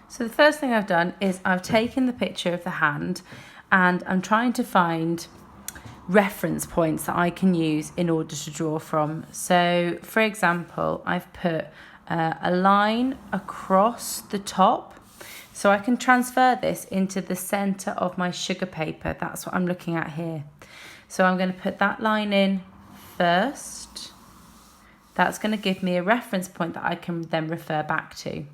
So the first thing I've done is I've taken the picture of the hand and I'm trying to find reference points that I can use in order to draw from. So for example, I've put a line across the top so I can transfer this into the center of my sugar paper. That's what I'm looking at here. So I'm going to put that line in first. That's going to give me a reference point that I can then refer back to.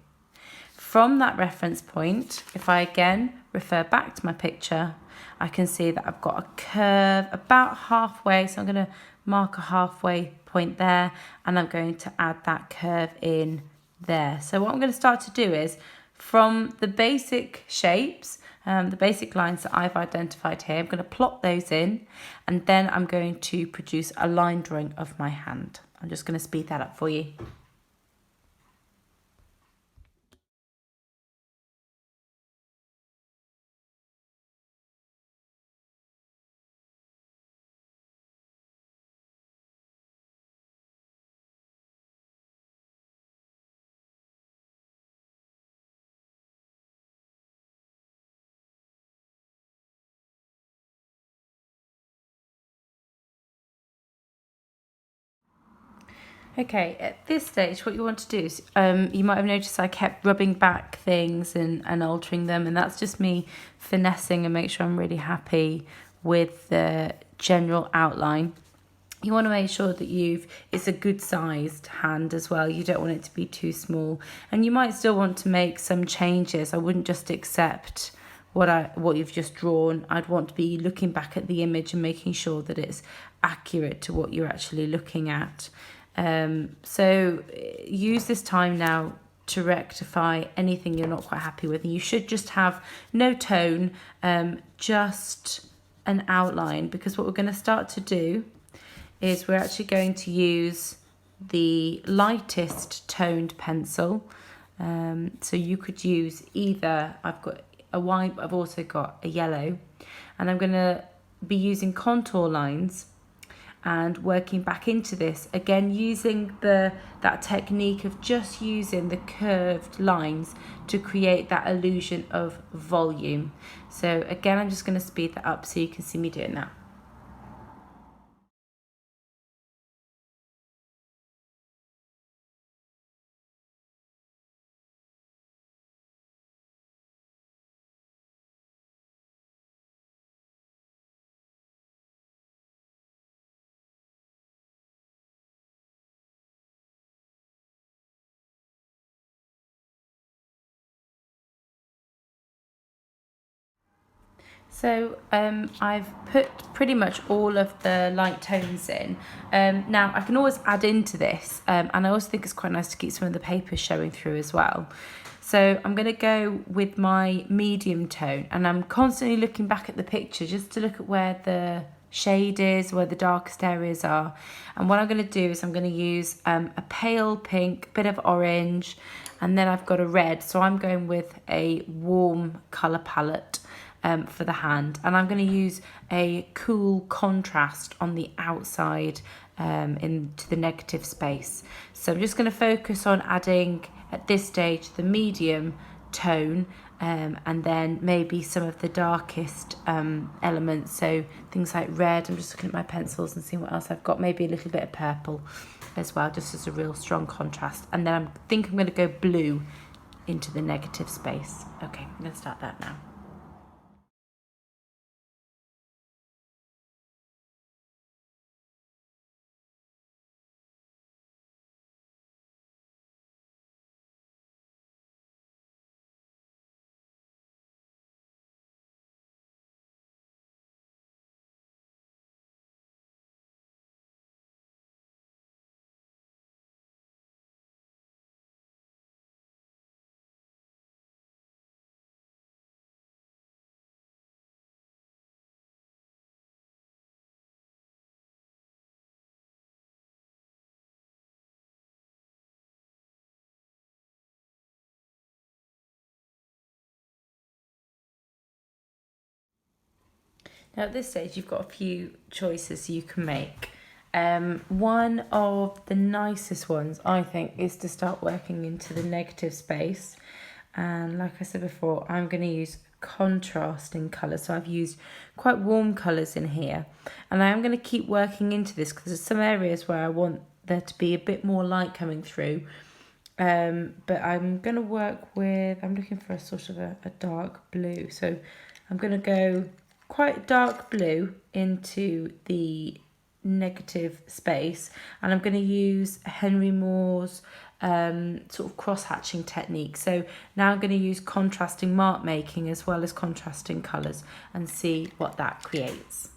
From that reference point, if I again refer back to my picture, I can see that I've got a curve about halfway. So I'm going to mark a halfway point there and I'm going to add that curve in there. So what I'm going to start to do is from the basic shapes, the basic lines that I've identified here, I'm going to plot those in and then I'm going to produce a line drawing of my hand. I'm just going to speed that up for you. Okay, at this stage, what you want to do is, you might have noticed I kept rubbing back things and altering them, and that's just me finessing and make sure I'm really happy with the general outline. You want to make sure that it's a good sized hand as well. You don't want it to be too small. And you might still want to make some changes. I wouldn't just accept what you've just drawn. I'd want to be looking back at the image and making sure that it's accurate to what you're actually looking at. So use this time now to rectify anything you're not quite happy with. And you should just have no tone, just an outline, because what we're going to start to do is we're actually going to use the lightest toned pencil. So you could use either, I've got a white, but I've also got a yellow, and I'm going to be using contour lines and working back into this again, using that technique of just using the curved lines to create that illusion of volume. So again, I'm just going to speed that up so you can see me doing that. So I've put pretty much all of the light tones in. Now I can always add into this, and I also think it's quite nice to keep some of the paper showing through as well. So I'm going to go with my medium tone, and I'm constantly looking back at the picture just to look at where the shade is, where the darkest areas are. And what I'm going to do is I'm going to use a pale pink, bit of orange, and then I've got a red. So I'm going with a warm colour palette for the hand, and I'm going to use a cool contrast on the outside into the negative space. So I'm just going to focus on adding at this stage the medium tone, and then maybe some of the darkest elements, so things like red. I'm just looking at my pencils and seeing what else I've got, maybe a little bit of purple as well, just as a real strong contrast. And then I think I'm going to go blue into the negative space. Okay, I'm going to start that now. Now at this stage, you've got a few choices you can make. One of the nicest ones, I think, is to start working into the negative space. And like I said before, I'm going to use contrasting colours. So I've used quite warm colours in here. And I am going to keep working into this because there's some areas where I want there to be a bit more light coming through. But I'm going to work with, I'm looking for a sort of a dark blue. So I'm going to go quite dark blue into the negative space, and I'm going to use Henry Moore's sort of cross-hatching technique. So now I'm going to use contrasting mark making as well as contrasting colours and see what that creates.